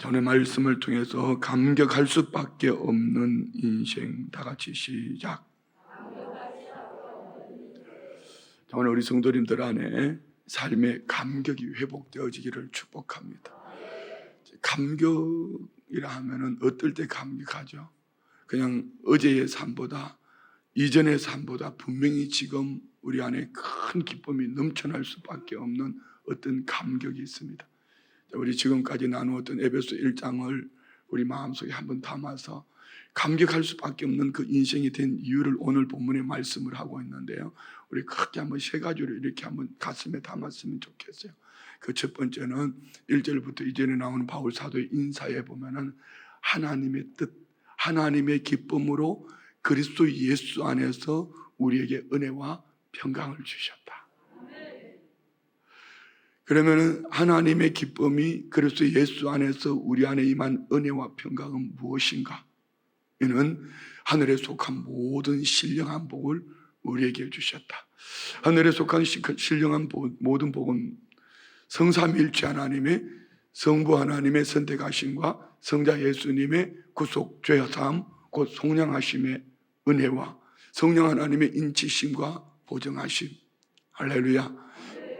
오늘 말씀을 통해서 감격할 수밖에 없는 인생, 다 같이 시작. 오늘 우리 성도님들 안에 삶의 감격이 회복되어지기를 축복합니다. 감격이라 하면은 어떨 때 감격하죠? 그냥 어제의 삶보다, 이전의 삶보다 분명히 지금 우리 안에 큰 기쁨이 넘쳐날 수밖에 없는 어떤 감격이 있습니다. 우리 지금까지 나누었던 에베소 1장을 우리 마음속에 한번 담아서 감격할 수밖에 없는 그 인생이 된 이유를 오늘 본문에 말씀을 하고 있는데요, 우리 크게 한번 세 가지로 이렇게 한번 가슴에 담았으면 좋겠어요. 그 첫 번째는 1절부터 이전에 나오는 바울 사도의 인사에 보면은 하나님의 뜻, 하나님의 기쁨으로 그리스도 예수 안에서 우리에게 은혜와 평강을 주셨다. 그러면은 하나님의 기쁨이 그리스도 예수 안에서 우리 안에 임한 은혜와 평강은 무엇인가? 이는 하늘에 속한 모든 신령한 복을 우리에게 주셨다. 하늘에 속한 신령한 모든 복은 성삼위일체 하나님의, 성부 하나님의 선택하심과 성자 예수님의 구속 죄사함 곧 속량하심의 은혜와 성령 하나님의 인치심과 보정하심. 할렐루야.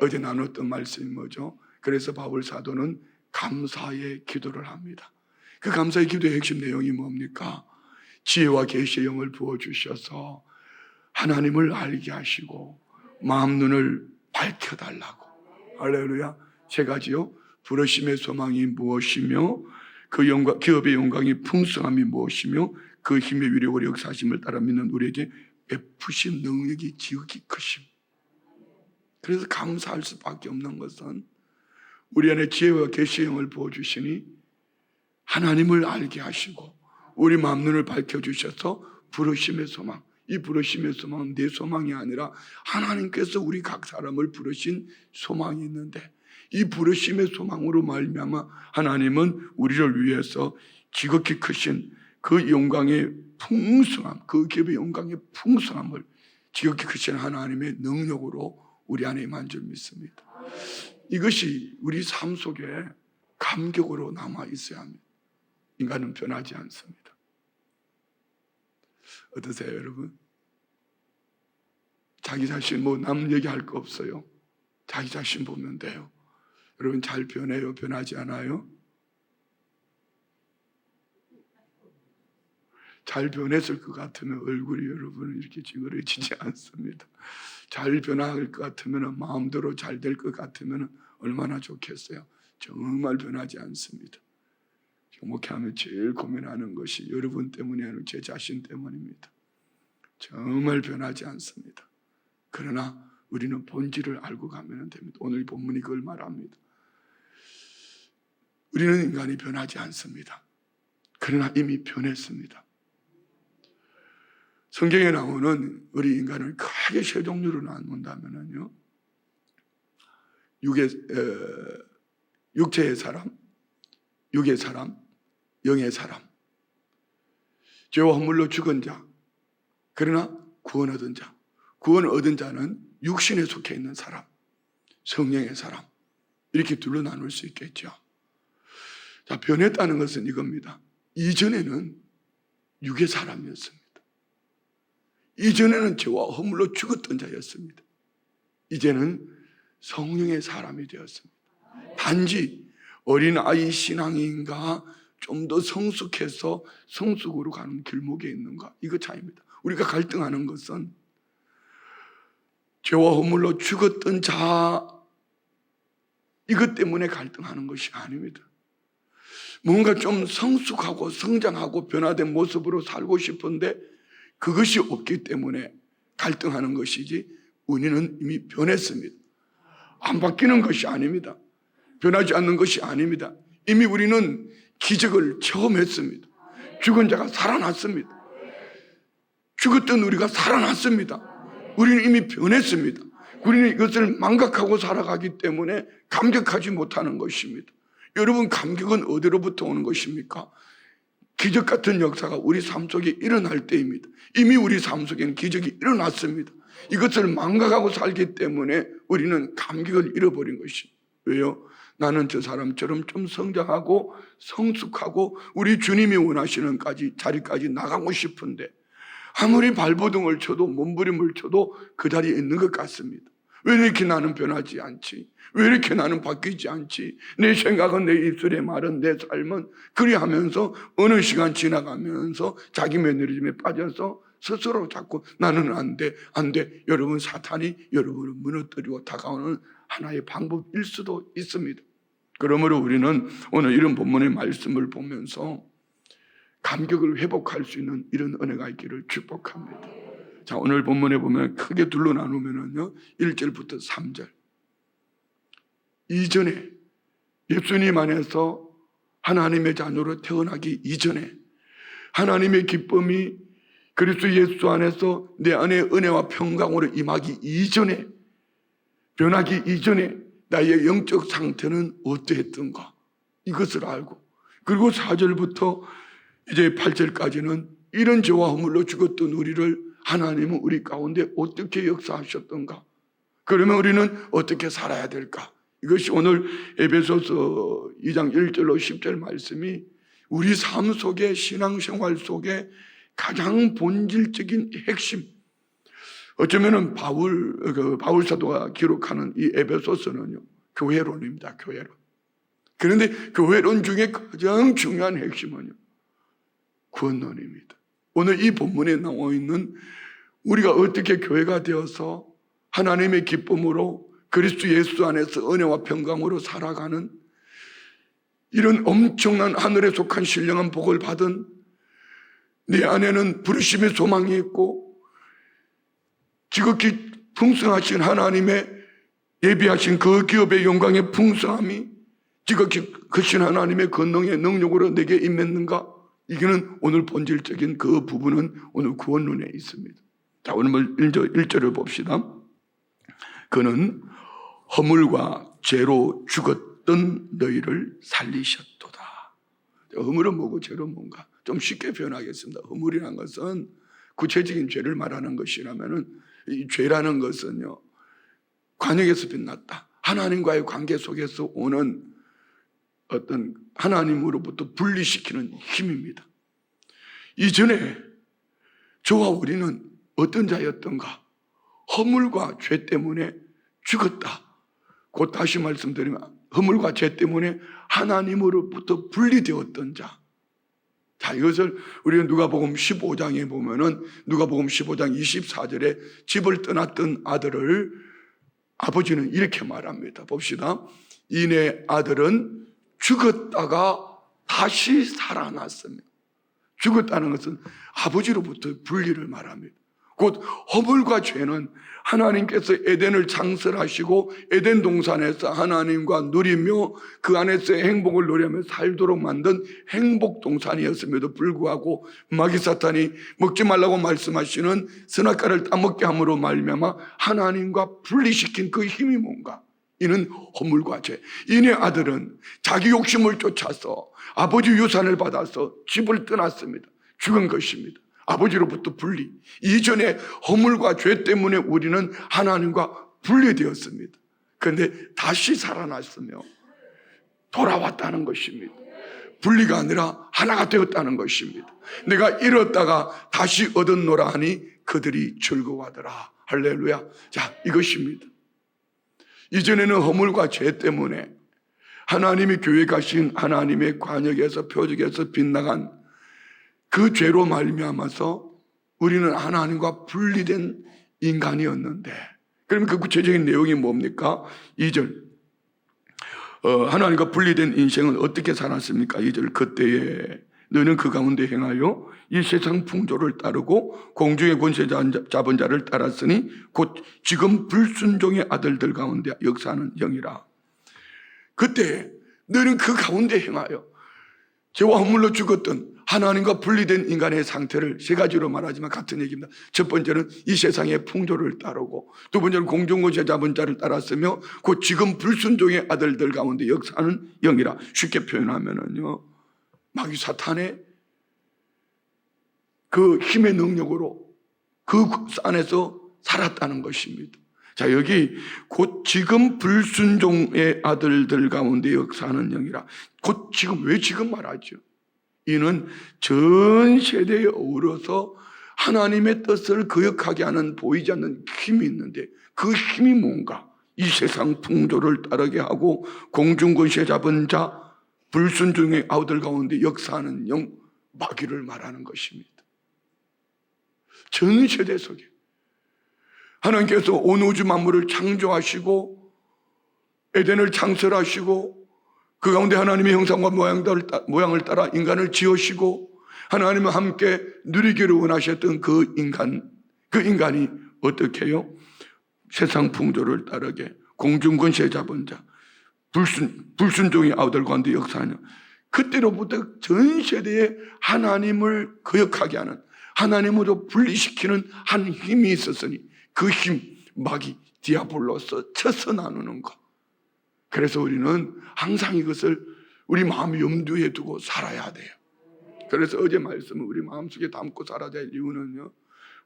어제 나눴던 말씀이 뭐죠? 그래서 바울 사도는 감사의 기도를 합니다. 그 감사의 기도의 핵심 내용이 뭡니까? 지혜와 계시의 영을 부어주셔서 하나님을 알게 하시고 마음 눈을 밝혀달라고. 할렐루야. 세 가지요. 부르심의 소망이 무엇이며 그 영광, 기업의 영광이 풍성함이 무엇이며 그 힘의 위력으로 역사하심을 따라 믿는 우리에게 베푸신 능력이 지극히 크심. 그래서 감사할 수밖에 없는 것은 우리 안에 지혜와 계시의 영을 부어주시니 하나님을 알게 하시고 우리 마음 눈을 밝혀주셔서 부르심의 소망, 이 부르심의 소망은 내 소망이 아니라 하나님께서 우리 각 사람을 부르신 소망이 있는데, 이 부르심의 소망으로 말미암아 하나님은 우리를 위해서 지극히 크신 그 영광의 풍성함, 그 기업의 영광의 풍성함을 지극히 크신 하나님의 능력으로 우리 안에 임한 줄 믿습니다. 이것이 우리 삶 속에 감격으로 남아 있어야 합니다. 인간은 변하지 않습니다. 어떠세요, 여러분? 자기 자신 남 얘기할 거 없어요. 자기 자신 보면 돼요. 여러분 잘 변해요? 변하지 않아요? 잘 변했을 것 같으면 얼굴이 여러분은 이렇게 찌그러지지 않습니다. 잘 변할 것 같으면, 마음대로 잘 될 것 같으면 얼마나 좋겠어요. 정말 변하지 않습니다. 목회하면 제일 고민하는 것이 여러분 때문이 아니라 제 자신 때문입니다. 정말 변하지 않습니다. 그러나 우리는 본질을 알고 가면 됩니다. 오늘 본문이 그걸 말합니다. 우리는 인간이 변하지 않습니다. 그러나 이미 변했습니다. 성경에 나오는 우리 인간을 크게 세 종류로 나눈다면요, 육체의 사람, 육의 사람, 영의 사람. 죄와 허물로 죽은 자, 그러나 구원 얻은 자. 구원 얻은 자는 육신에 속해 있는 사람, 성령의 사람, 이렇게 둘로 나눌 수 있겠죠. 자, 변했다는 것은 이겁니다. 이전에는 육의 사람이었습니다. 이전에는 죄와 허물로 죽었던 자였습니다. 이제는 성령의 사람이 되었습니다. 단지 어린아이 신앙인가 좀 더 성숙해서 성숙으로 가는 길목에 있는가, 이거 차이입니다. 우리가 갈등하는 것은 죄와 허물로 죽었던 자, 이것 때문에 갈등하는 것이 아닙니다. 뭔가 좀 성숙하고 성장하고 변화된 모습으로 살고 싶은데 그것이 없기 때문에 갈등하는 것이지, 우리는 이미 변했습니다. 안 바뀌는 것이 아닙니다. 변하지 않는 것이 아닙니다. 이미 우리는 기적을 체험했습니다. 죽은 자가 살아났습니다. 죽었던 우리가 살아났습니다. 우리는 이미 변했습니다. 우리는 이것을 망각하고 살아가기 때문에 감격하지 못하는 것입니다. 여러분, 감격은 어디로부터 오는 것입니까? 기적 같은 역사가 우리 삶 속에 일어날 때입니다. 이미 우리 삶 속에는 기적이 일어났습니다. 이것을 망각하고 살기 때문에 우리는 감격을 잃어버린 것입니다. 왜요? 나는 저 사람처럼 좀 성장하고 성숙하고 우리 주님이 원하시는 자리까지 나가고 싶은데 아무리 발버둥을 쳐도 몸부림을 쳐도 그 자리에 있는 것 같습니다. 왜 이렇게 나는 변하지 않지? 왜 이렇게 나는 바뀌지 않지? 내 생각은, 내 입술의 말은, 내 삶은 그리하면서 어느 시간 지나가면서 자기 매너리즘에 빠져서 스스로 자꾸 나는 안 돼, 안 돼. 여러분, 사탄이 여러분을 무너뜨리고 다가오는 하나의 방법일 수도 있습니다. 그러므로 우리는 오늘 이런 본문의 말씀을 보면서 감격을 회복할 수 있는 이런 은혜가 있기를 축복합니다. 자, 오늘 본문에 보면 크게 둘로 나누면요, 1절부터 3절. 이전에 예수님 안에서 하나님의 자녀로 태어나기 이전에 하나님의 기쁨이 그리스도 예수 안에서 내 안에 은혜와 평강으로 임하기 이전에, 변하기 이전에 나의 영적 상태는 어떠했던가, 이것을 알고, 그리고 4절부터 이제 8절까지는 이런 죄와 허물로 죽었던 우리를 하나님은 우리 가운데 어떻게 역사하셨던가, 그러면 우리는 어떻게 살아야 될까. 이것이 오늘 에베소서 2장 1절로 10절 말씀이 우리 삶 속에, 신앙생활 속에 가장 본질적인 핵심, 어쩌면은 바울 사도가 기록하는 이 에베소서는요, 교회론입니다. 교회론. 그런데 교회론 중에 가장 중요한 핵심은요, 구원론입니다. 오늘 이 본문에 나와 있는 우리가 어떻게 교회가 되어서 하나님의 기쁨으로 그리스도 예수 안에서 은혜와 평강으로 살아가는 이런 엄청난 하늘에 속한 신령한 복을 받은, 내 안에는 부르심의 소망이 있고 지극히 풍성하신 하나님의 예비하신 그 기업의 영광의 풍성함이 지극히 크신 하나님의 권능의 능력으로 내게 임했는가? 이게는 오늘 본질적인 그 부분은 오늘 구원론에 있습니다. 자, 오늘 1절을 봅시다. 그는 허물과 죄로 죽었던 너희를 살리셨도다. 허물은 뭐고 죄는 뭔가? 좀 쉽게 표현하겠습니다. 허물이라는 것은 구체적인 죄를 말하는 것이라면은, 이 죄라는 것은요, 관역에서 빛났다. 하나님과의 관계 속에서 오는 어떤 하나님으로부터 분리시키는 힘입니다. 이전에 저와 우리는 어떤 자였던가? 허물과 죄 때문에 죽었다. 곧 다시 말씀드리면 허물과 죄 때문에 하나님으로부터 분리되었던 자. 자, 이것을 우리가 누가복음 15장에 보면은 누가복음 15장 24절에 집을 떠났던 아들을 아버지는 이렇게 말합니다. 봅시다. 이내 아들은 죽었다가 다시 살아났으며, 죽었다는 것은 아버지로부터 분리를 말합니다. 곧 허물과 죄는 하나님께서 에덴을 창설하시고 에덴 동산에서 하나님과 누리며 그 안에서 행복을 누리며 살도록 만든 행복 동산이었음에도 불구하고 마귀 사탄이 먹지 말라고 말씀하시는 선악과를 따먹게 함으로 말미암아 하나님과 분리시킨 그 힘이 뭔가? 이는 허물과 죄. 이네 아들은 자기 욕심을 쫓아서 아버지 유산을 받아서 집을 떠났습니다. 죽은 것입니다. 아버지로부터 분리. 이전에 허물과 죄 때문에 우리는 하나님과 분리되었습니다. 그런데 다시 살아났으며 돌아왔다는 것입니다. 분리가 아니라 하나가 되었다는 것입니다. 내가 잃었다가 다시 얻었노라 하니 그들이 즐거워하더라. 할렐루야. 자, 이것입니다. 이전에는 허물과 죄 때문에 하나님이 교회 가신 하나님의 관역에서, 표적에서 빗나간 그 죄로 말미암아서 우리는 하나님과 분리된 인간이었는데, 그러면 그 구체적인 내용이 뭡니까? 2절. 하나님과 분리된 인생은 어떻게 살았습니까? 2절. 그때에 너는 그 가운데 행하여 이 세상 풍조를 따르고 공중의 권세 잡은 자를 따랐으니 곧 지금 불순종의 아들들 가운데 역사하는 영이라. 그때 너는 그 가운데 행하여 죄와 허물로 죽었던 하나님과 분리된 인간의 상태를 세 가지로 말하지만 같은 얘기입니다. 첫 번째는 이 세상의 풍조를 따르고, 두 번째는 공중권세 잡은 자를 따랐으며 곧 지금 불순종의 아들들 가운데 역사하는 영이라. 쉽게 표현하면은요, 마귀 사탄의 그 힘의 능력으로 그 안에서 살았다는 것입니다. 자, 여기 곧 지금 불순종의 아들들 가운데 역사하는 영이라. 곧 지금, 왜 지금 말하죠? 이는 전 세대에 어우러서 하나님의 뜻을 거역하게 하는 보이지 않는 힘이 있는데, 그 힘이 뭔가? 이 세상 풍조를 따르게 하고 공중권세 잡은 자, 불순종의 아우들 가운데 역사하는 영, 마귀를 말하는 것입니다. 전 세대 속에 하나님께서 온 우주 만물을 창조하시고 에덴을 창설하시고 그 가운데 하나님의 형상과 모양을 따라 인간을 지으시고 하나님과 함께 누리기를 원하셨던 그 인간이 어떻게 해요? 세상 풍조를 따르게 공중권세 잡은 자, 불순종의 아우들 가운데 역사하는, 그때로부터 전 세대에 하나님을 거역하게 하는, 하나님으로 분리시키는 한 힘이 있었으니 그 힘, 마귀, 디아블로서 쳐서 나누는 것. 그래서 우리는 항상 이것을 우리 마음 염두에 두고 살아야 돼요. 그래서 어제 말씀을 우리 마음속에 담고 살아야 될 이유는요,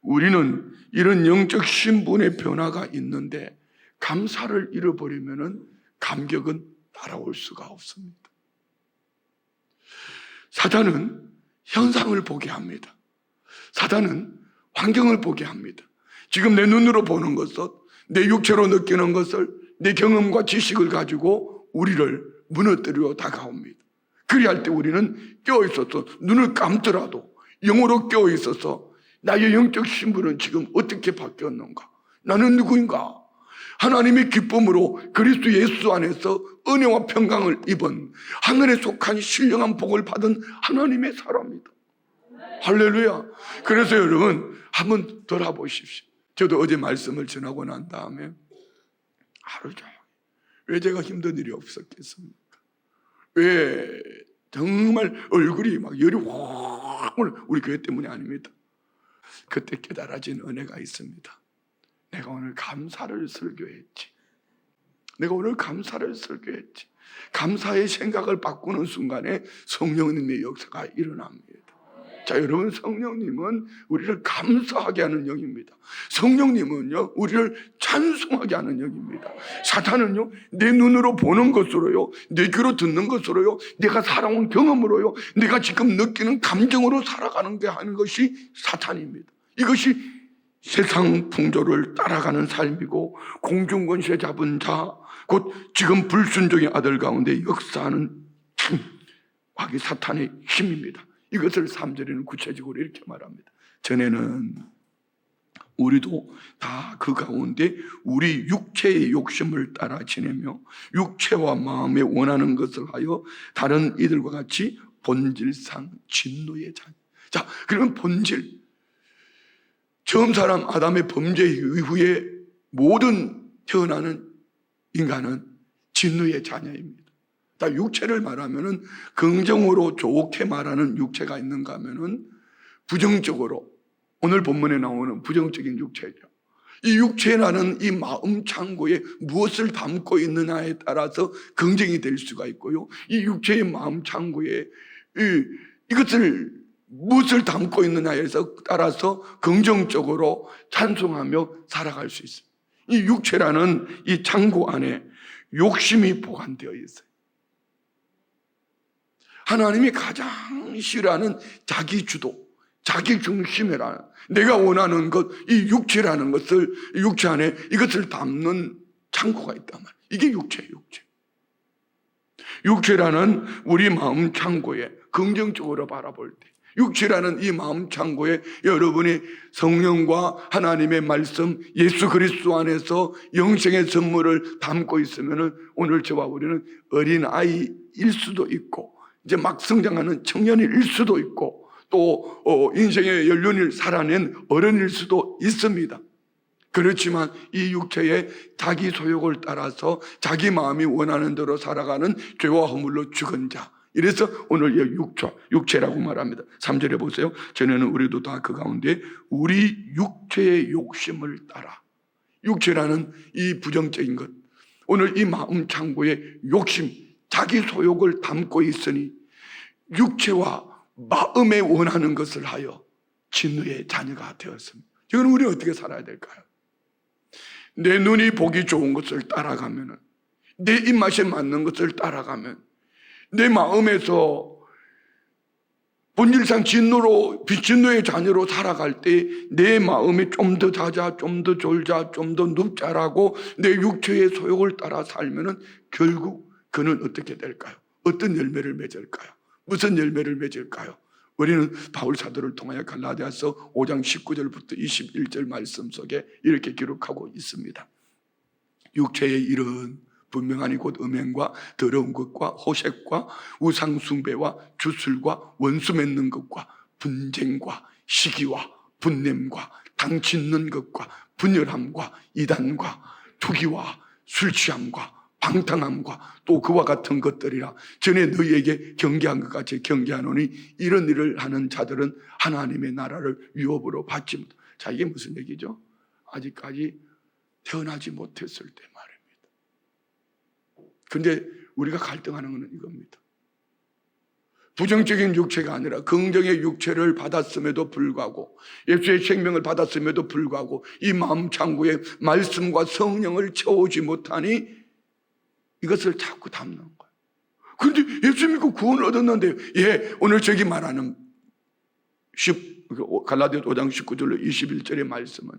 우리는 이런 영적 신분의 변화가 있는데 감사를 잃어버리면은 감격은 따라올 수가 없습니다. 사단은 현상을 보게 합니다. 사단은 환경을 보게 합니다. 지금 내 눈으로 보는 것을, 내 육체로 느끼는 것을, 내 경험과 지식을 가지고 우리를 무너뜨리러 다가옵니다. 그리할 때 우리는 깨어있어서 눈을 감더라도 영으로 깨어있어서 나의 영적 신분은 지금 어떻게 바뀌었는가? 나는 누구인가? 하나님의 기쁨으로 그리스도 예수 안에서 은혜와 평강을 입은 하늘에 속한 신령한 복을 받은 하나님의 사람이다. 할렐루야. 그래서 여러분 한번 돌아보십시오. 저도 어제 말씀을 전하고 난 다음에 하루 종일 왜 제가 힘든 일이 없었겠습니까? 왜 정말 얼굴이 막 열이 확, 우리 교회 때문이 아닙니다. 그때 깨달아진 은혜가 있습니다. 내가 오늘 감사를 설교했지. 내가 오늘 감사를 설교했지. 감사의 생각을 바꾸는 순간에 성령님의 역사가 일어납니다. 자, 여러분, 성령님은 우리를 감사하게 하는 영입니다. 성령님은요, 우리를 찬송하게 하는 영입니다. 사탄은요, 내 눈으로 보는 것으로요, 내 귀로 듣는 것으로요, 내가 살아온 경험으로요, 내가 지금 느끼는 감정으로 살아가는 게 하는 것이 사탄입니다. 이것이 세상 풍조를 따라가는 삶이고 공중권세 잡은 자, 곧 지금 불순종의 아들 가운데 역사하는 힘, 마귀 사탄의 힘입니다. 이것을 3절에는 구체적으로 이렇게 말합니다. 전에는 우리도 다 그 가운데 우리 육체의 욕심을 따라 지내며 육체와 마음에 원하는 것을 하여 다른 이들과 같이 본질상 진노의 자녀. 자, 그러면 본질, 처음 사람 아담의 범죄 이후에 모든 태어나는 인간은 진노의 자녀입니다. 다 육체를 말하면은 긍정으로 좋게 말하는 육체가 있는가 하면은 부정적으로, 오늘 본문에 나오는 부정적인 육체죠. 이 육체라는 이 마음 창고에 무엇을 담고 있느냐에 따라서 긍정이 될 수가 있고요. 이 육체의 마음 창고에 이것을 무엇을 담고 있느냐에 따라서 긍정적으로 찬송하며 살아갈 수 있어요. 이 육체라는 이 창고 안에 욕심이 보관되어 있어요. 하나님이 가장 싫어하는 자기주도, 자기중심이라는, 내가 원하는 것, 이 육체라는 것을, 육체 안에 이것을 담는 창고가 있단 말이에요. 이게 육체예요, 육체. 육체라는 우리 마음 창고에 긍정적으로 바라볼 때, 육체라는 이 마음 창고에 여러분이 성령과 하나님의 말씀, 예수 그리스도 안에서 영생의 선물을 담고 있으면 오늘 저와 우리는 어린아이일 수도 있고 이제 막 성장하는 청년일 수도 있고 또 인생의 연륜을 살아낸 어른일 수도 있습니다. 그렇지만 이 육체의 자기 소욕을 따라서 자기 마음이 원하는 대로 살아가는 죄와 허물로 죽은 자, 이래서 오늘 육체라고 말합니다. 3절에 보세요. 전에는 우리도 다 그 가운데 우리 육체의 욕심을 따라, 육체라는 이 부정적인 것, 오늘 이 마음 창고에 욕심, 자기 소욕을 담고 있으니 육체와 마음에 원하는 것을 하여 진노의 자녀가 되었습니다. 지금 우리는 어떻게 살아야 될까요? 내 눈이 보기 좋은 것을 따라가면, 내 입맛에 맞는 것을 따라가면, 내 마음에서 본질상 진노의 자녀로 살아갈 때 내 마음이 좀 더 자자, 좀 더 졸자, 좀 더 눕자라고 내 육체의 소욕을 따라 살면은 결국 그는 어떻게 될까요? 어떤 열매를 맺을까요? 무슨 열매를 맺을까요? 우리는 바울 사도를 통하여 갈라디아서 5장 19절부터 21절 말씀 속에 이렇게 기록하고 있습니다. 육체의 일은 분명하니 곧 음행과 더러운 것과 호색과 우상숭배와 주술과 원수 맺는 것과 분쟁과 시기와 분냄과 당짓는 것과 분열함과 이단과 투기와 술취함과 방탕함과 또 그와 같은 것들이라. 전에 너희에게 경계한 것 같이 경계하노니 이런 일을 하는 자들은 하나님의 나라를 유업으로 받지 못한다. 자, 이게 무슨 얘기죠? 아직까지 태어나지 못했을 때 말입니다. 근데 우리가 갈등하는 것은 이겁니다. 부정적인 육체가 아니라 긍정의 육체를 받았음에도 불구하고, 예수의 생명을 받았음에도 불구하고 이 마음 창고에 말씀과 성령을 채우지 못하니 이것을 자꾸 담는 거예요. 그런데 예수 믿고 구원을 얻었는데, 오늘 저기 말하는 갈라디아 5장 19절로 21절의 말씀은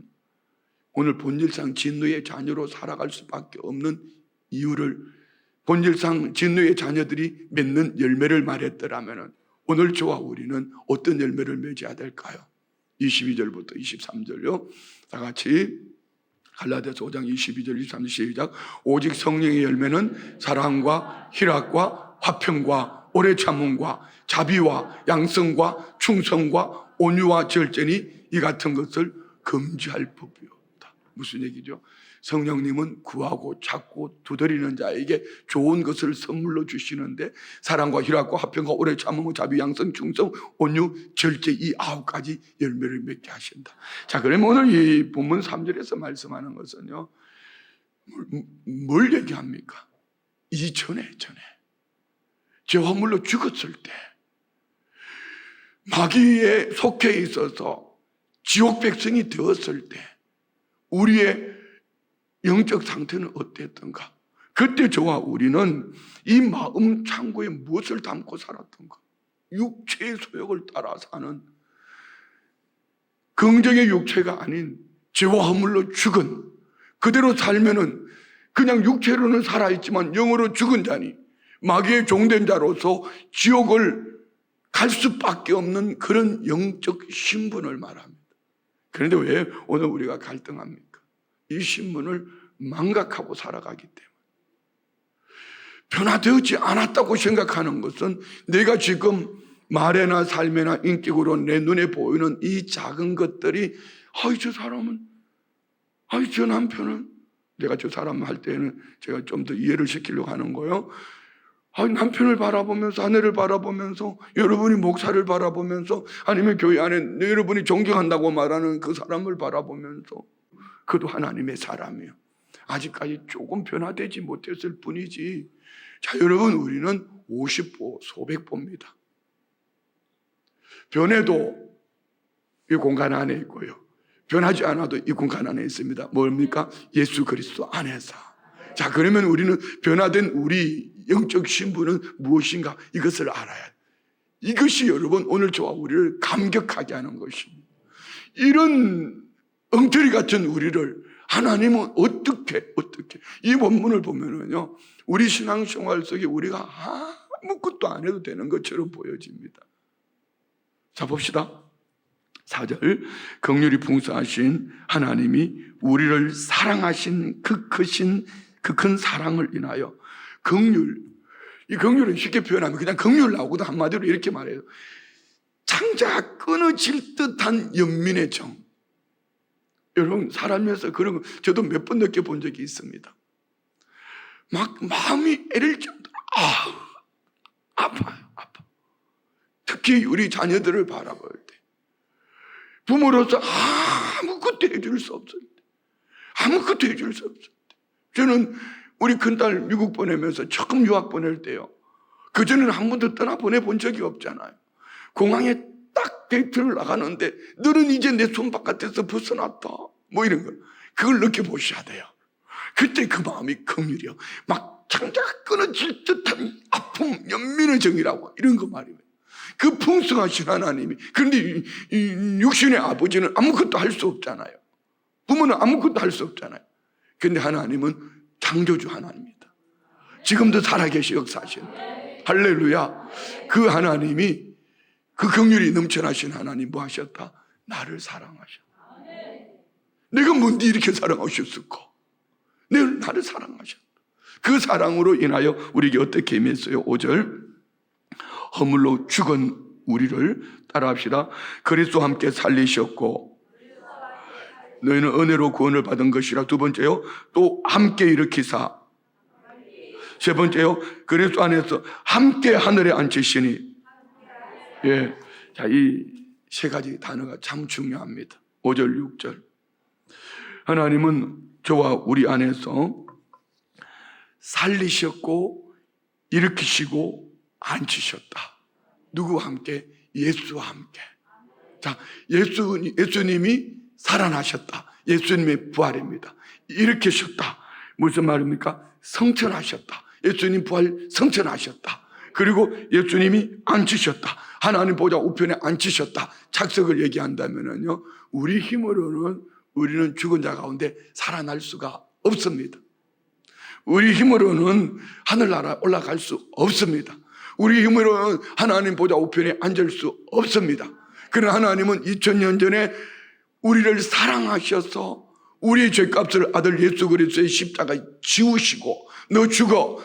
오늘 본질상 진노의 자녀로 살아갈 수밖에 없는 이유를, 본질상 진노의 자녀들이 맺는 열매를 말했더라면 오늘 저와 우리는 어떤 열매를 맺어야 될까요? 22절부터 23절요. 다 같이 갈라디아서 5장 22절 23절 시작. 오직 성령의 열매는 사랑과 희락과 화평과 오래 참음과 자비와 양성과 충성과 온유와 절제니 이 같은 것을 금지할 법이 없다. 무슨 얘기죠? 성령님은 구하고 찾고 두드리는 자에게 좋은 것을 선물로 주시는데 사랑과 희락과 화평과 오래 참음과 자비, 양성, 충성, 온유, 절제 이 9가지 열매를 맺게 하신다. 자, 그러면 오늘 이 본문 3절에서 말씀하는 것은요, 뭘 얘기합니까? 전에 저 허물로 죽었을 때, 마귀에 속해 있어서 지옥 백성이 되었을 때 우리의 영적 상태는 어땠던가? 그때 저와 우리는 이 마음 창고에 무엇을 담고 살았던가? 육체의 소욕을 따라 사는 긍정의 육체가 아닌 죄와 허물로 죽은, 그대로 살면은 그냥 육체로는 살아있지만 영으로 죽은 자니 마귀의 종된 자로서 지옥을 갈 수밖에 없는 그런 영적 신분을 말합니다. 그런데 왜 오늘 우리가 갈등합니까? 이 신분을 망각하고 살아가기 때문에. 변화되지 않았다고 생각하는 것은 내가 지금 말에나 삶에나 인격으로 내 눈에 보이는 이 작은 것들이, 저 사람은, 저 남편은, 내가 저 사람 할 때는 제가 좀 더 이해를 시키려고 하는 거예요. 남편을 바라보면서, 아내를 바라보면서, 여러분이 목사를 바라보면서, 아니면 교회 안에 여러분이 존경한다고 말하는 그 사람을 바라보면서, 그도 하나님의 사람이에요. 아직까지 조금 변화되지 못했을 뿐이지. 자, 여러분, 우리는 50보, 소백보입니다. 변해도 이 공간 안에 있고요, 변하지 않아도 이 공간 안에 있습니다. 뭡니까? 예수 그리스도 안에서. 자, 그러면 우리는 변화된 우리 영적 신분은 무엇인가? 이것을 알아야 해요. 이것이 여러분 오늘 저와 우리를 감격하게 하는 것입니다. 이런 엉터리 같은 우리를 하나님은 어떻게 이 본문을 보면은요, 우리 신앙생활 속에 우리가 아무것도 안 해도 되는 것처럼 보여집니다. 자, 봅시다. 4절. 긍휼이 풍성하신 하나님이 우리를 사랑하신 그 큰 사랑을 인하여. 긍휼, 이 긍휼은 쉽게 표현하면 그냥 긍휼 나오고도 한마디로 이렇게 말해요. 창자가 끊어질 듯한 연민의 정. 여러분, 사람에서 그런 거 저도 몇 번 느껴본 적이 있습니다. 막 마음이 애릴 정도로 아파요. 특히 우리 자녀들을 바라볼 때, 부모로서 아무것도 해줄 수 없을 때, 저는 우리 큰딸 미국 보내면서 처음 유학 보낼 때요, 그전에는 한 번도 떠나 보내본 적이 없잖아요. 공항에 딱 데이트를 나가는데 너는 이제 내 손 바깥에서 벗어났다, 뭐 이런 거, 그걸 느껴보셔야 돼요. 그때 그 마음이 긍휼이요. 막 창자가 끊어질 듯한 아픔, 연민의 정이라고 이런 거 말이에요. 그 풍성하신 하나님이, 그런데 이 육신의 아버지는 아무것도 할 수 없잖아요. 부모는 아무것도 할 수 없잖아요. 그런데 하나님은 창조주 하나님입니다. 지금도 살아계시 역사하시는 할렐루야. 그 하나님이, 그 긍휼이 넘쳐나신 하나님 뭐 하셨다? 나를 사랑하셨다. 내가 뭔데 이렇게 사랑하셨을까? 나를 사랑하셨다. 그 사랑으로 인하여 우리에게 어떻게 임했어요? 5절, 허물로 죽은 우리를 따라합시다. 그리스도와 함께 살리셨고 너희는 은혜로 구원을 받은 것이라. 두 번째요, 또 함께 일으키사. 세 번째요, 그리스도 안에서 함께 하늘에 앉히시니. 예, 자, 이 세 가지 단어가 참 중요합니다. 5절, 6절. 하나님은 저와 우리 안에서 살리셨고 일으키시고 앉히셨다. 누구와 함께? 예수와 함께. 자, 예수님이 살아나셨다. 예수님의 부활입니다. 일으키셨다. 무슨 말입니까? 성천하셨다. 예수님 부활 성천하셨다. 그리고 예수님이 앉히셨다. 하나님 보좌 우편에 앉히셨다. 착석을 얘기한다면요, 우리 힘으로는 우리는 죽은 자 가운데 살아날 수가 없습니다. 우리 힘으로는 하늘나라 올라갈 수 없습니다. 우리 힘으로는 하나님 보좌 우편에 앉을 수 없습니다. 그러나 하나님은 2000년 전에 우리를 사랑하셔서 우리의 죄값을 아들 예수 그리스도의 십자가에 지우시고 너 죽어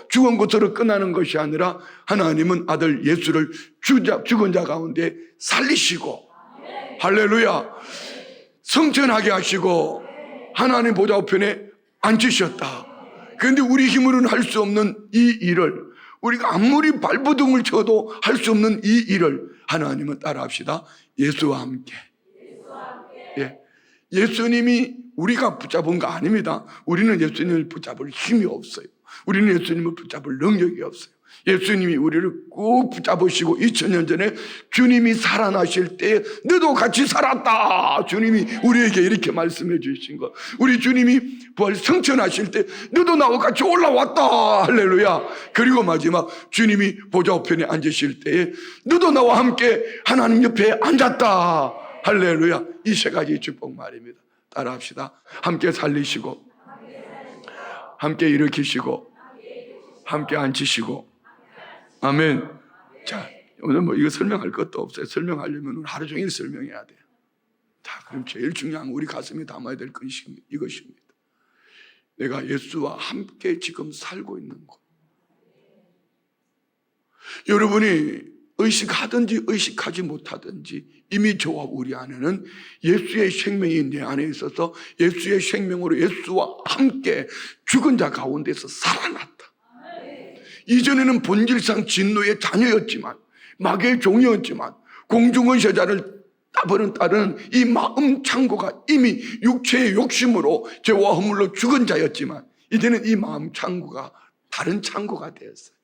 죽은 것으로 끝나는 것이 아니라 하나님은 아들 예수를 죽은 자 가운데 살리시고 할렐루야, 성천하게 하시고 하나님 보좌 우편에 앉으셨다. 그런데 우리 힘으로는 할 수 없는 이 일을, 우리가 아무리 발버둥을 쳐도 할 수 없는 이 일을 하나님은 따라합시다. 예수와 함께. 예. 예수님이 우리가 붙잡은 거 아닙니다. 우리는 예수님을 붙잡을 힘이 없어요. 우리는 예수님을 붙잡을 능력이 없어요. 예수님이 우리를 꼭 붙잡으시고 2000년 전에 주님이 살아나실 때 너도 같이 살았다. 주님이 우리에게 이렇게 말씀해 주신 것. 우리 주님이 부활 성천하실 때 너도 나와 같이 올라왔다. 할렐루야. 그리고 마지막 주님이 보좌 우편에 앉으실 때에 너도 나와 함께 하나님 옆에 앉았다. 할렐루야. 이 세 가지 축복 말입니다. 따라합시다. 함께 살리시고 함께 일으키시고 함께 앉히시고. 아멘. 자, 오늘 뭐 이거 설명할 것도 없어요. 설명하려면 하루 종일 설명해야 돼요. 자, 그럼 제일 중요한 우리 가슴에 담아야 될 것이 이것입니다. 내가 예수와 함께 지금 살고 있는 것. 여러분이 의식하든지 의식하지 못하든지 이미 저와 우리 안에는 예수의 생명이 내 안에 있어서 예수의 생명으로 예수와 함께 죽은 자 가운데서 살아났다. 이전에는 본질상 진노의 자녀였지만, 마귀의 종이었지만, 공중의 제자를 따르는 이 마음 창고가 이미 육체의 욕심으로 죄와 허물로 죽은 자였지만, 이제는 이 마음 창고가 다른 창고가 되었어요.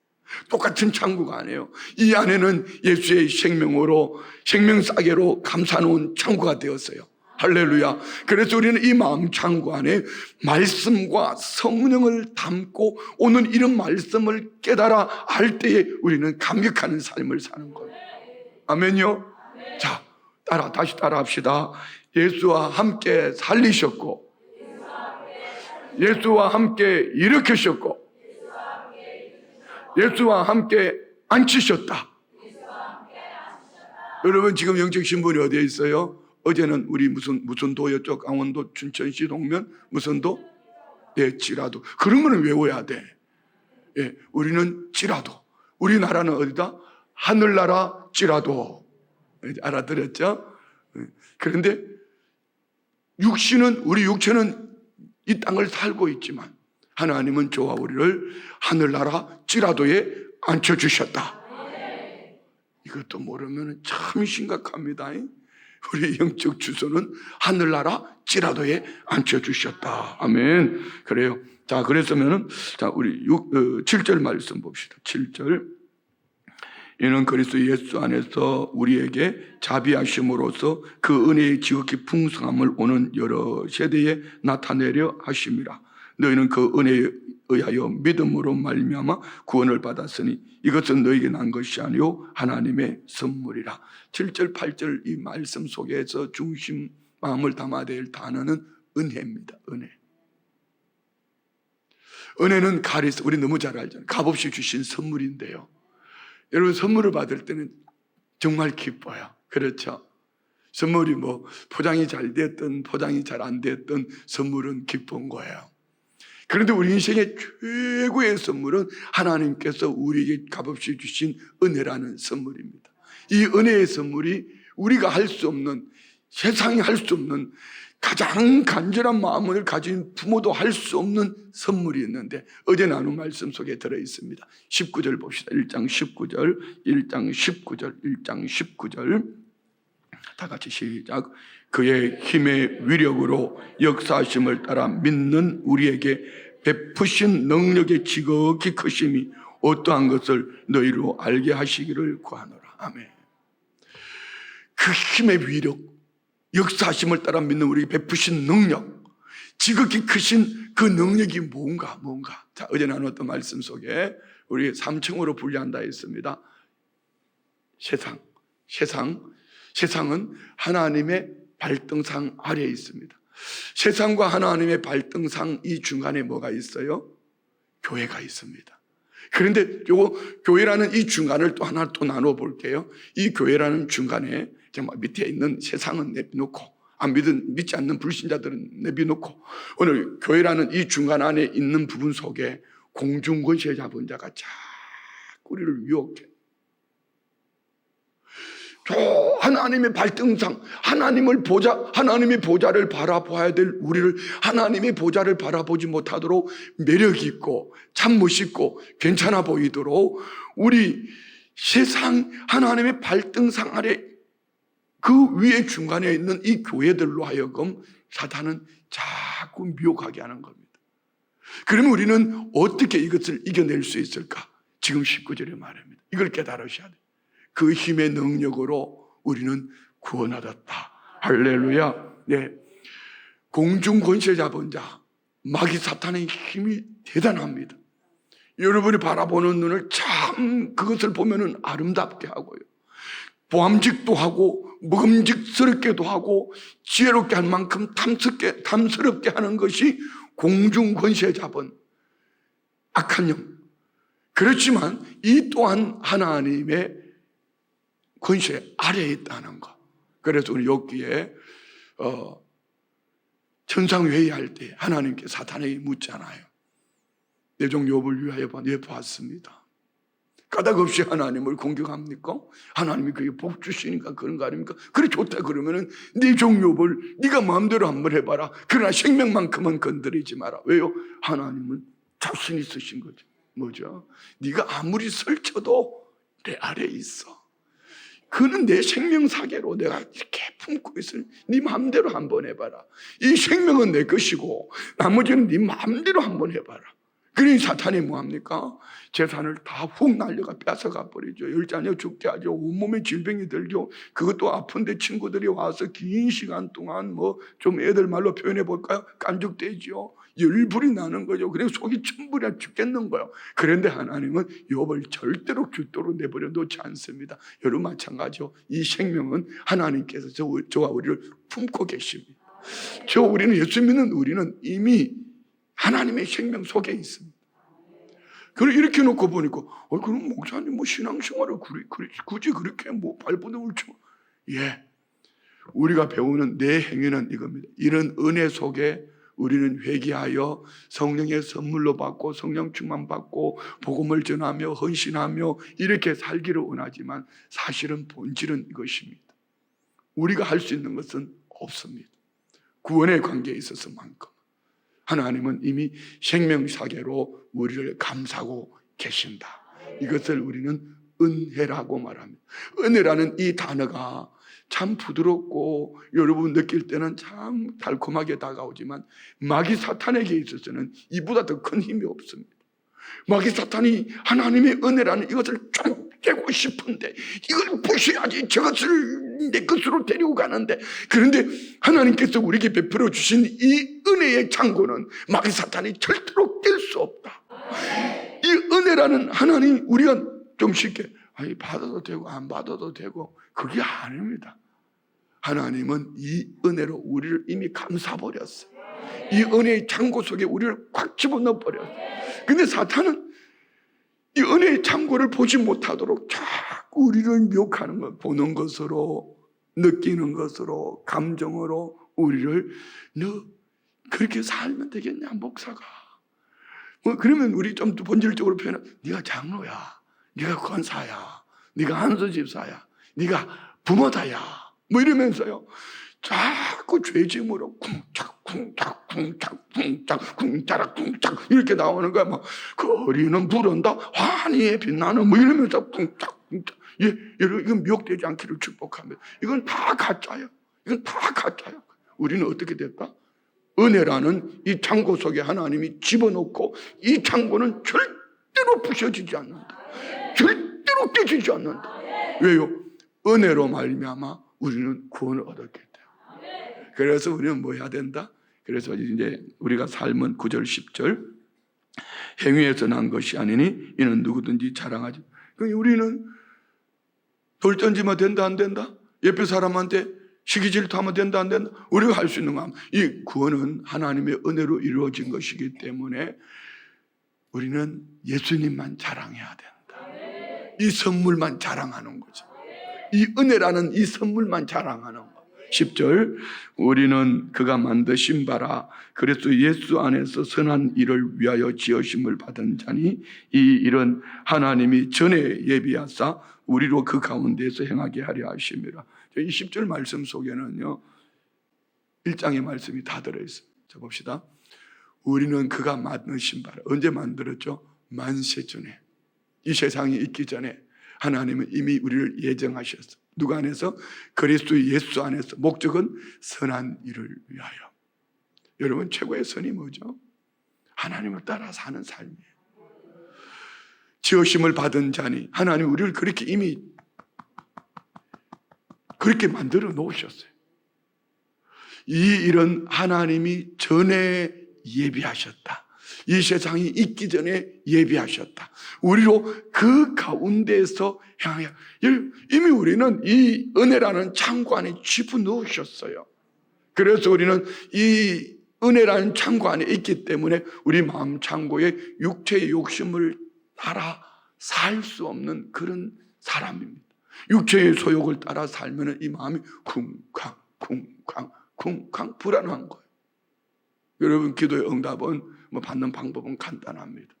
똑같은 창고가 아니에요. 이 안에는 예수의 생명으로, 생명싸개로 감싸놓은 창고가 되었어요. 할렐루야. 그래서 우리는 이 마음 창고 안에 말씀과 성령을 담고 오늘 이런 말씀을 깨달아 알 때에 우리는 감격하는 삶을 사는 거예요. 아멘요. 자, 다시 따라합시다. 예수와 함께 살리셨고 예수와 함께 일으키셨고 예수와 함께 앉히셨다. 여러분 지금 영적 신분이 어디에 있어요? 어제는 우리 무슨 도였죠? 강원도, 춘천시, 동면 무슨 도? 예, 찌라도. 그런 거는 외워야 돼. 예, 우리는 찌라도. 우리나라는 어디다? 하늘나라 찌라도. 알아들었죠? 그런데 우리 육체는 이 땅을 살고 있지만 하나님은 저와 우리를 하늘나라 찌라도에 앉혀주셨다. 이것도 모르면 참 심각합니다. 우리의 영적 주소는 하늘나라 찌라도에 앉혀주셨다. 아멘. 그래요. 자, 그랬으면은, 자, 우리 7절 말씀 봅시다. 7절. 이는 그리스도 예수 안에서 우리에게 자비하심으로써 그 은혜의 지극히 풍성함을 오는 여러 세대에 나타내려 하심이라. 너희는 그 은혜에 의하여 믿음으로 말미암아 구원을 받았으니 이것은 너희에게 난 것이 아니요 하나님의 선물이라. 7절 8절 이 말씀 속에서 중심 마음을 담아야 될 단어는 은혜입니다. 은혜. 은혜는 가리스, 우리 너무 잘 알잖아요. 값없이 주신 선물인데요, 여러분 선물을 받을 때는 정말 기뻐요. 그렇죠? 선물이 뭐 포장이 잘 됐든 포장이 잘 안 됐든 선물은 기쁜 거예요. 그런데 우리 인생의 최고의 선물은 하나님께서 우리에게 값없이 주신 은혜라는 선물입니다. 이 은혜의 선물이 우리가 할 수 없는, 세상이 할 수 없는 가장 간절한 마음을 가진 부모도 할 수 없는 선물이 있는데 어제 나눈 말씀 속에 들어있습니다. 19절 봅시다. 1장 19절 다 같이 시작. 그의 힘의 위력으로 역사하심을 따라 믿는 우리에게 베푸신 능력의 지극히 크심이 어떠한 것을 너희로 알게 하시기를 구하노라. 아멘. 그 힘의 위력, 역사하심을 따라 믿는 우리에게 베푸신 능력, 지극히 크신 그 능력이 뭔가. 자, 어제 나눴던 말씀 속에 우리 3층으로 분류한다 했습니다. 세상은 하나님의 발등상 아래에 있습니다. 세상과 하나님의 발등상 이 중간에 뭐가 있어요? 교회가 있습니다. 그런데 요거 교회라는 이 중간을 또 하나 또 나눠 볼게요. 이 교회라는 중간에 정말 밑에 있는 세상은 내비놓고 믿지 않는 불신자들은 내비놓고 오늘 교회라는 이 중간 안에 있는 부분 속에 공중권세 잡은 자가 자꾸 우리를 유혹해. 저 하나님의 발등상, 하나님의 보좌를 바라봐야 될 우리를 하나님의 보좌를 바라보지 못하도록 매력 있고 참 멋있고 괜찮아 보이도록 우리 세상 하나님의 발등상 아래 그 위에 중간에 있는 이 교회들로 하여금 사탄은 자꾸 미혹하게 하는 겁니다. 그러면 우리는 어떻게 이것을 이겨낼 수 있을까? 지금 19절에 말합니다. 이걸 깨달으셔야 돼요. 그 힘의 능력으로 우리는 구원받았다. 할렐루야. 네. 공중 권세 잡은 자, 마귀 사탄의 힘이 대단합니다. 여러분이 바라보는 눈을 참 그것을 보면은 아름답게 하고요, 보암직도 하고 먹음직스럽게도 하고 지혜롭게 할 만큼 탐스럽게 하는 것이 공중 권세 잡은 악한 영. 그렇지만 이 또한 하나님의 권세 아래에 있다는 거. 그래서 우리 여기에 천상회의할 때 하나님께 사탄에게 묻잖아요. 내 종 욥을 위하여 봤습니다. 까닭 없이 하나님을 공격합니까? 하나님이 그게 복 주시니까 그런 거 아닙니까? 그래 좋다 그러면은 네 종 욥을 네가 마음대로 한번 해봐라. 그러나 생명만큼은 건드리지 마라. 왜요? 하나님은 자신 있으신 거죠. 뭐죠? 네가 아무리 설쳐도 내 아래에 있어. 그는 내 생명 사계로 내가 이렇게 품고 있으니 네 마음대로 한번 해봐라. 이 생명은 내 것이고 나머지는 네 마음대로 한번 해봐라. 그러니 사탄이 뭐합니까? 재산을 다 훅 날려가 뺏어가 버리죠. 열자녀 죽게 하죠. 온몸에 질병이 들죠. 그것도 아픈데 친구들이 와서 긴 시간 동안 뭐 좀 애들 말로 표현해 볼까요? 깐죽대지요. 열불이 나는 거죠. 그래서 속이 천불이 죽겠는 거예요. 그런데 하나님은 욥을 절대로 죽도록 내버려 놓지 않습니다. 여러분 마찬가지요. 이 생명은 하나님께서 저와 우리를 품고 계십니다. 우리는 예수 믿는 우리는 이미 하나님의 생명 속에 있습니다. 그걸 이렇게 놓고 보니까 그럼 목사님 뭐 신앙생활을 굳이 그렇게 뭐 발버둥을 쳐? 예, 우리가 배우는 내 행위는 이겁니다. 이런 은혜 속에 우리는 회개하여 성령의 선물로 받고 성령 충만 받고 복음을 전하며 헌신하며 이렇게 살기를 원하지만 사실은 본질은 이것입니다. 우리가 할 수 있는 것은 없습니다. 구원의 관계에 있어서만큼 하나님은 이미 생명사계로 우리를 감싸고 계신다. 이것을 우리는 은혜라고 말합니다. 은혜라는 이 단어가 참 부드럽고 여러분 느낄 때는 참 달콤하게 다가오지만 마귀 사탄에게 있어서는 이보다 더 큰 힘이 없습니다. 마귀 사탄이 하나님의 은혜라는 이것을 좀 깨고 싶은데 이걸 부셔야지, 저것을 내 것으로 데리고 가는데, 그런데 하나님께서 우리에게 베풀어 주신 이 은혜의 창고는 마귀 사탄이 절대로 깰 수 없다. 이 은혜라는 하나님, 우리가 좀 쉽게 받아도 되고 안 받아도 되고, 그게 아닙니다. 하나님은 이 은혜로 우리를 이미 감싸버렸어요. 이 은혜의 창고 속에 우리를 꽉 집어넣어 버렸어요. 근데 사탄은 이 은혜의 창고를 보지 못하도록 자꾸 우리를 미혹하는 것, 보는 것으로, 느끼는 것으로, 감정으로 우리를, 너 그렇게 살면 되겠냐 목사가, 그러면 우리 좀 본질적으로 표현하면 네가 장로야, 네가 권사야, 네가 한수집사야, 네가 부모다야, 이러면서요 자꾸 죄짐으로 쿵짝쿵짝 쿵짝 쿵짝 쿵짜락 쿵짝 이렇게 나오는 거야. 그 어린은 부른다 환희에 빛나는 이러면서 쿵짝 쿵짝. 이건 미혹되지 않기를 축복합니다. 이건 다 가짜예요. 이건 다 가짜예요. 우리는 어떻게 될까? 은혜라는 이 창고 속에 하나님이 집어넣고, 이 창고는 절대로 부셔지지 않는다. 절대로 깨지지 않는다. 왜요? 은혜로 말미암아 우리는 구원을 얻었기 때문에. 그래서 우리는 뭐 해야 된다? 그래서 이제 우리가 삶은 9절 10절, 행위에서 난 것이 아니니 이는 누구든지 자랑하지. 우리는 돌 던지면 된다 안 된다? 옆에 사람한테 시기 질투하면 된다 안 된다? 우리가 할 수 있는 거, 이 구원은 하나님의 은혜로 이루어진 것이기 때문에 우리는 예수님만 자랑해야 된다. 이 선물만 자랑하는 거죠. 이 은혜라는 이 선물만 자랑하는 거. 10절, 우리는 그가 만드신 바라 그래서 예수 안에서 선한 일을 위하여 지으심을 받은 자니 이 일은 하나님이 전에 예비하사 우리로 그 가운데에서 행하게 하려 하심이라. 이 10절 말씀 속에는요 1장의 말씀이 다 들어있어요. 자 봅시다. 우리는 그가 만드신 바라. 언제 만들었죠? 만세 전에, 이 세상이 있기 전에 하나님은 이미 우리를 예정하셨어요. 누가 안에서? 그리스도 예수 안에서. 목적은 선한 일을 위하여. 여러분 최고의 선이 뭐죠? 하나님을 따라 사는 삶이에요. 지으심을 받은 자니, 하나님 우리를 그렇게 이미 그렇게 만들어 놓으셨어요. 이 일은 하나님이 전에 예비하셨다. 이 세상이 있기 전에 예비하셨다. 우리로 그 가운데에서 향해. 이미 우리는 이 은혜라는 창고 안에 집어넣으셨어요. 그래서 우리는 이 은혜라는 창고 안에 있기 때문에 우리 마음 창고에 육체의 욕심을 따라 살 수 없는 그런 사람입니다. 육체의 소욕을 따라 살면 이 마음이 쿵쾅 쿵쾅 쿵쾅 불안한 거예요. 여러분 기도의 응답은 받는 방법은 간단합니다.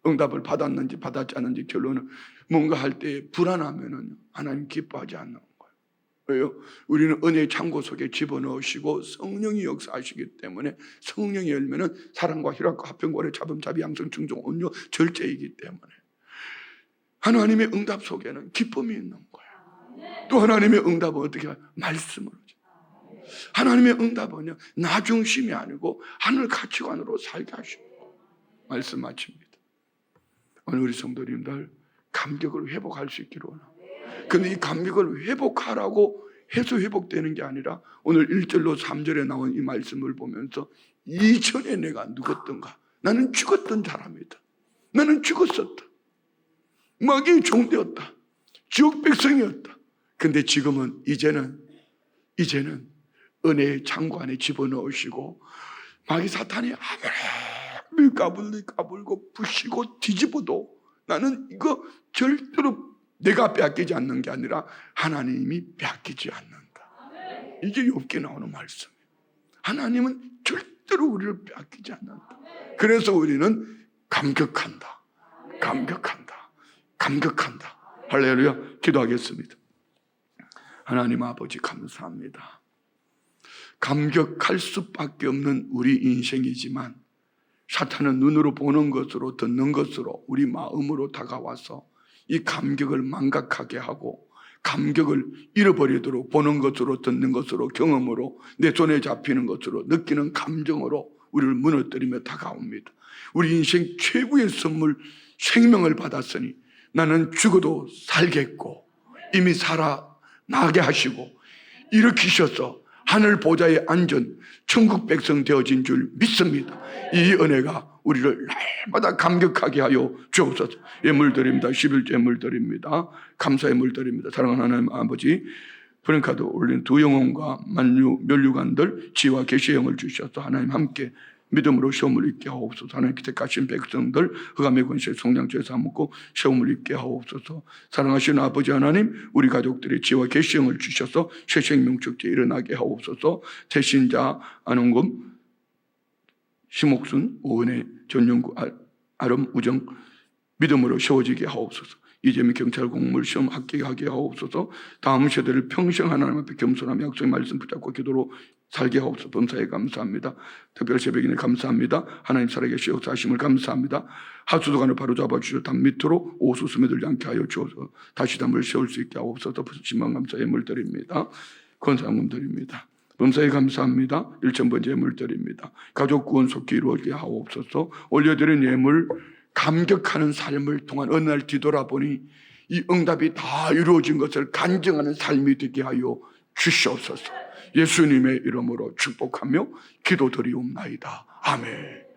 응답을 받았는지 받았지 않는지 결론은 뭔가 할 때 불안하면 하나님 기뻐하지 않는 거예요. 왜요? 우리는 은혜의 창고 속에 집어넣으시고 성령이 역사하시기 때문에, 성령이 열면은 사랑과 희락과 화평과 오래 자범 자비 양성 충종 온유 절제이기 때문에 하나님의 응답 속에는 기쁨이 있는 거예요. 또 하나님의 응답은 어떻게 해요? 말씀으로. 하나님의 응답은요 나 중심이 아니고 하늘 가치관으로 살게 하십니다. 말씀 마칩니다. 오늘 우리 성도님들 감격을 회복할 수 있기를 원합니다. 그런데 이 감격을 회복하라고 해서 회복되는 게 아니라 오늘 1절로 3절에 나온 이 말씀을 보면서 이전에 내가 누구였던가? 나는 죽었던 사람이다. 나는 죽었었다. 마귀의 종되었다. 지옥 백성이었다. 근데 지금은 이제는 은혜의 창고 안에 집어넣으시고 마귀 사탄이 아무리 까불고 부시고 뒤집어도 나는 이거 절대로 내가 빼앗기지 않는 게 아니라 하나님이 빼앗기지 않는다. 이게 욥기에 나오는 말씀이에요. 하나님은 절대로 우리를 빼앗기지 않는다. 그래서 우리는 감격한다. 할렐루야. 기도하겠습니다. 하나님 아버지 감사합니다. 감격할 수밖에 없는 우리 인생이지만 사탄은 눈으로 보는 것으로 듣는 것으로 우리 마음으로 다가와서 이 감격을 망각하게 하고 감격을 잃어버리도록 보는 것으로 듣는 것으로 경험으로 내 손에 잡히는 것으로 느끼는 감정으로 우리를 무너뜨리며 다가옵니다. 우리 인생 최고의 선물 생명을 받았으니 나는 죽어도 살겠고 이미 살아나게 하시고 일으키셔서 하늘 보좌에 앉은 천국 백성 되어진 줄 믿습니다. 이 은혜가 우리를 날마다 감격하게 하여 주옵소서. 예물 드립니다. 11조 예물 드립니다. 감사 예물 드립니다. 사랑하는 하나님 아버지, 프랭카드 올린 두 영혼과 멸류관들 지혜와 계시의 영을 주셔서 하나님 함께 믿음으로 시험을 잊게 하옵소서. 하나님 기택하신 백성들 흑암의 권세 성량죄 사먹고 시험을 잊게 하옵소서. 사랑하시는 아버지 하나님, 우리 가족들의 지혜와 계시의 영을 주셔서 새생명축제 일어나게 하옵소서. 태신자 안홍금, 심옥순, 오은혜, 전영구, 아름, 우정 믿음으로 세워지게 하옵소서. 이재미 경찰 공무원 시험 합격하게 하옵소서. 다음 세대를 평생 하나님 앞에 겸손하며 약속의 말씀 붙잡고 기도로 살게 하옵소서. 범사에 감사합니다. 특별 새벽이네 감사합니다. 하나님 살아계시 역사하심을 감사합니다. 하수도관을 바로 잡아주셔서 담 밑으로 오수 스며들지 않게 하여 주어서 다시 담을 세울 수 있게 하옵소서. 신망 감사 예물 드립니다. 권상금 드립니다. 범사에 감사합니다. 1,000번째 예물 드립니다. 가족 구원 속히 이루어지게 하옵소서. 올려드린 예물 감격하는 삶을 통한 어느 날 뒤돌아보니 이 응답이 다 이루어진 것을 간증하는 삶이 되게 하여 주시옵소서. 예수님의 이름으로 축복하며 기도드리옵나이다. 아멘.